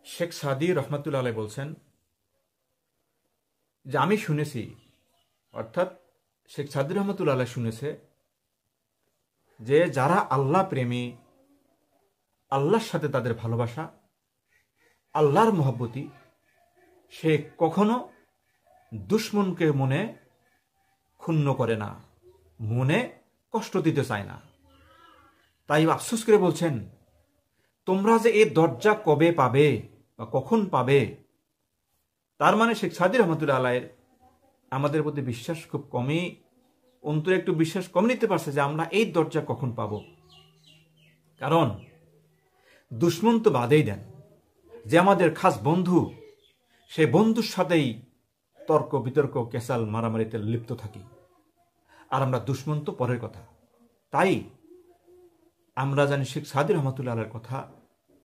শেখ সাদি রহমতুল্লাহ আলাইহি বলছেন যে আমি শুনেছি, অর্থাৎ শেখ সাদি রহমতুল্লাহ আলাইহি শুনেছে যে যারা আল্লাহ প্রেমী, আল্লাহর সাথে তাদের ভালোবাসা, আল্লাহর মহব্বতী, সে কখনো দুশ্মনকে মনে ক্ষুণ্ণ করে না, মনে কষ্ট দিতে চায় না। তাই আফসোস করে বলছেন, তোমরা যে এই দরজা কবে পাবে বা কখন পাবে। তার মানে শেখ সাদি রহমতুল্লাহ আলাইহির আমাদের প্রতি বিশ্বাস খুব কমই, অন্তরে একটু বিশ্বাস কম নিতে পারছে যে আমরা এই দরজা কখন পাব। কারণ দুশ্মন তো বাদেই দেন, যে আমাদের খাস বন্ধু, সেই বন্ধুর সাথেই তর্ক বিতর্ক কেসাল মারামারিতে লিপ্ত থাকি, আর আমরা দুশ্মন তো পরের কথা। তাই আমরা জানি শেখ সাদি রহমতুল্লাহ আলাইহির কথা